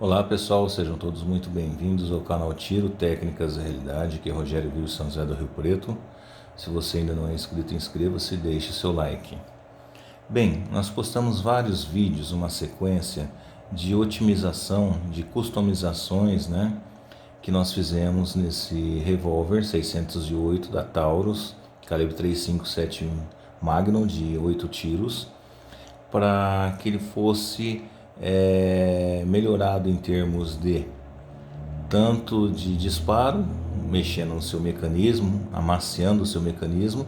Olá pessoal, sejam todos muito bem-vindos ao canal Tiro Técnicas da Realidade, que é Rogério Viu São José do Rio Preto. Se você ainda não é inscrito, inscreva-se e deixe seu like. Bem, nós postamos vários vídeos, uma sequência de otimização, de customizações, que nós fizemos nesse revólver 608 da Taurus, calibre 357 Magnum de 8 tiros, para que ele fosse melhorado em termos de tanto de disparo, mexendo no seu mecanismo, amaciando o seu mecanismo,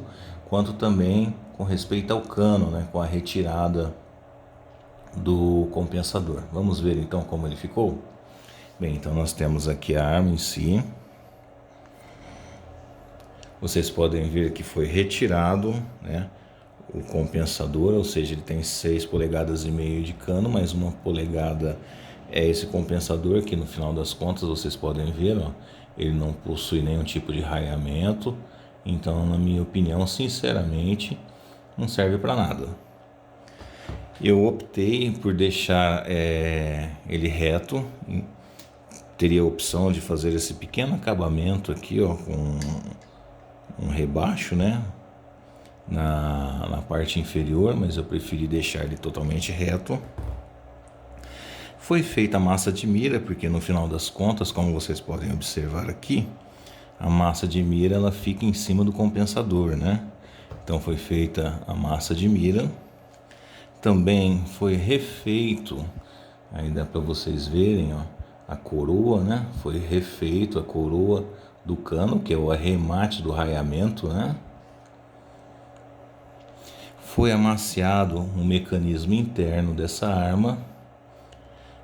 quanto também com respeito ao cano, com a retirada do compensador. Vamos ver então como ele ficou? Bem, então nós temos aqui a arma em si. Vocês podem ver que foi retirado, o compensador, ou seja, ele tem 6,5 polegadas de cano, mais 1 polegada é esse compensador, que no final das contas vocês podem ver, ele não possui nenhum tipo de raiamento, então na minha opinião, sinceramente, não serve para nada. Eu optei por deixar ele reto, teria a opção de fazer esse pequeno acabamento aqui, com um rebaixo, na parte inferior, mas eu preferi deixar ele totalmente reto. Foi feita a massa de mira, porque no final das contas, como vocês podem observar aqui, a massa de mira ela fica em cima do compensador, Então foi feita a massa de mira. Também foi refeito, aí dá para vocês verem, a coroa, Foi refeito a coroa do cano, que é o arremate do raiamento, Foi amaciado um mecanismo interno dessa arma,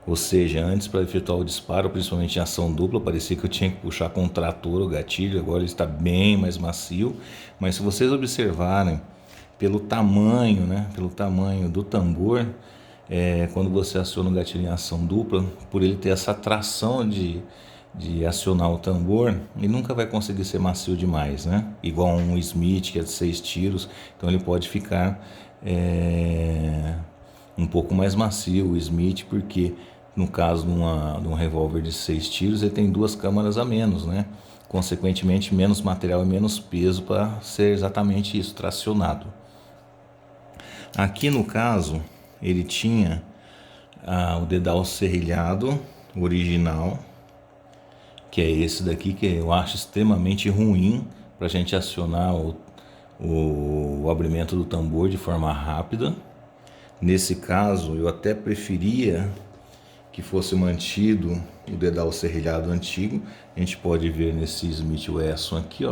ou seja, antes para efetuar o disparo, principalmente em ação dupla, parecia que eu tinha que puxar com o trator o gatilho, agora ele está bem mais macio, mas se vocês observarem pelo tamanho, pelo tamanho do tambor, quando você aciona o gatilho em ação dupla, por ele ter essa tração de acionar o tambor, ele nunca vai conseguir ser macio demais, Igual um Smith, que é de 6 tiros, então ele pode ficar um pouco mais macio, o Smith, porque no caso de um revólver de 6 tiros, ele tem 2 câmaras a menos, Consequentemente, menos material e menos peso para ser exatamente isso, tracionado. Aqui no caso, ele tinha o dedal serrilhado original, que é esse daqui, que eu acho extremamente ruim para a gente acionar o abrimento do tambor de forma rápida. Nesse caso, eu até preferia que fosse mantido o dedal serrilhado antigo. A gente pode ver nesse Smith Wesson aqui,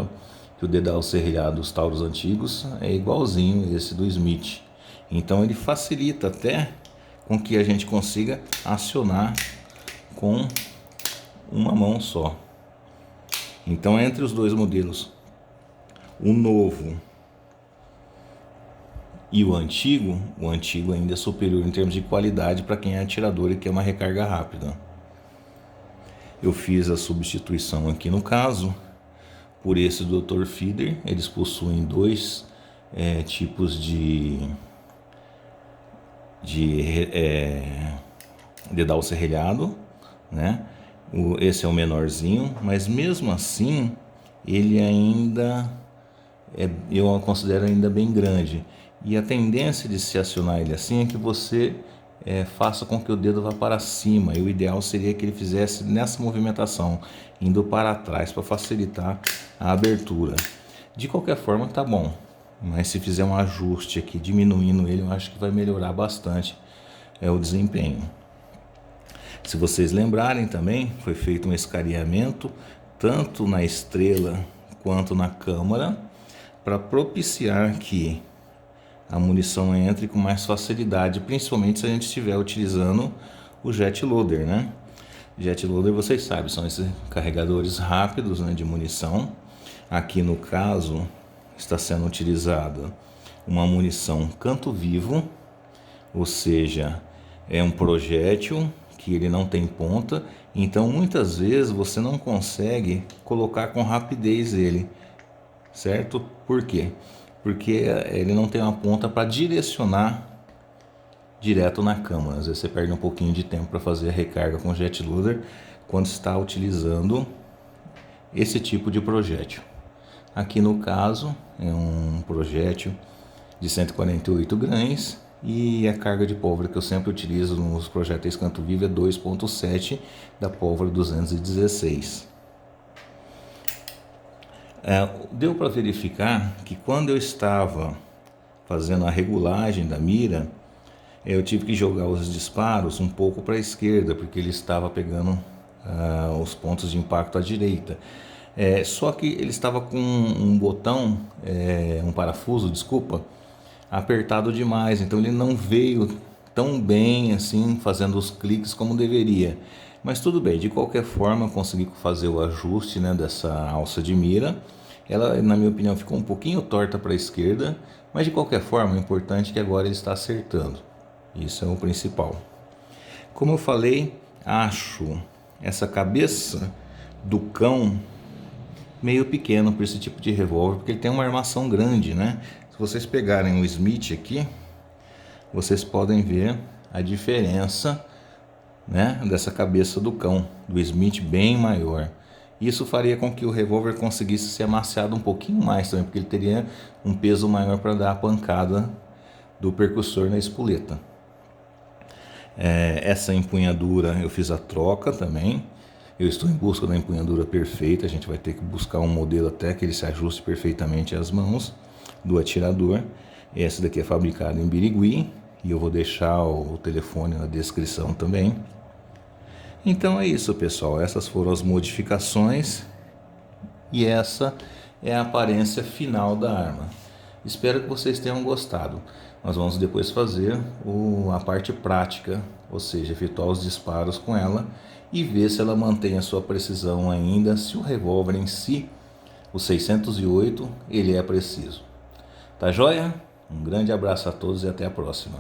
que o dedal serrilhado dos Taurus antigos é igualzinho esse do Smith. Então ele facilita até com que a gente consiga acionar com uma mão só. Então, entre os dois modelos, o novo e o antigo ainda é superior em termos de qualidade para quem é atirador e quer uma recarga rápida. Eu fiz a substituição aqui no caso por esse Dr. Feeder. Eles possuem 2 tipos de dedal serrilhado, Esse é o menorzinho, mas mesmo assim ele ainda eu o considero ainda bem grande. E a tendência de se acionar ele assim é que você faça com que o dedo vá para cima. E o ideal seria que ele fizesse nessa movimentação, indo para trás, para facilitar a abertura. De qualquer forma, tá bom. Mas se fizer um ajuste aqui, diminuindo ele, eu acho que vai melhorar bastante o desempenho. Se vocês lembrarem também, foi feito um escaneamento tanto na estrela quanto na câmara, para propiciar que a munição entre com mais facilidade, principalmente se a gente estiver utilizando o jet loader, Jet loader, vocês sabem, são esses carregadores rápidos, de munição. Aqui no caso está sendo utilizada uma munição canto vivo, ou seja, é um projétil que ele não tem ponta, então muitas vezes você não consegue colocar com rapidez ele, certo? Por quê? Porque ele não tem uma ponta para direcionar direto na câmara. Às vezes você perde um pouquinho de tempo para fazer a recarga com jet loader quando está utilizando esse tipo de projétil. Aqui no caso é um projétil de 148 grains e a carga de pólvora que eu sempre utilizo nos projéteis Canto Vivo é 2.7 da pólvora 216. Deu para verificar que quando eu estava fazendo a regulagem da mira, eu tive que jogar os disparos um pouco para a esquerda, porque ele estava pegando os pontos de impacto à direita. Só que ele estava com um botão, um parafuso, desculpa, apertado demais, então ele não veio tão bem assim, fazendo os cliques como deveria. Mas tudo bem, de qualquer forma eu consegui fazer o ajuste, né, dessa alça de mira. Ela, na minha opinião, ficou um pouquinho torta para a esquerda, mas de qualquer forma o importante é que agora ele está acertando. Isso é o principal. Como eu falei, acho essa cabeça do cão meio pequeno para esse tipo de revólver, porque ele tem uma armação grande, né? Se vocês pegarem o Smith aqui, vocês podem ver a diferença, né, dessa cabeça do cão, do Smith bem maior. Isso faria com que o revólver conseguisse ser amaciado um pouquinho mais também, porque ele teria um peso maior para dar a pancada do percussor na espoleta. Essa empunhadura eu fiz a troca também. Eu estou em busca da empunhadura perfeita. A gente vai ter que buscar um modelo até que ele se ajuste perfeitamente às mãos do atirador. Essa daqui é fabricada em Birigui e eu vou deixar o telefone na descrição também. Então é isso, pessoal. Essas foram as modificações e essa é a aparência final da arma. Espero que vocês tenham gostado. Nós vamos depois fazer a parte prática, ou seja, efetuar os disparos com ela e ver se ela mantém a sua precisão ainda, se o revólver em si, o 608, ele é preciso. Tá joia? Um grande abraço a todos e até a próxima.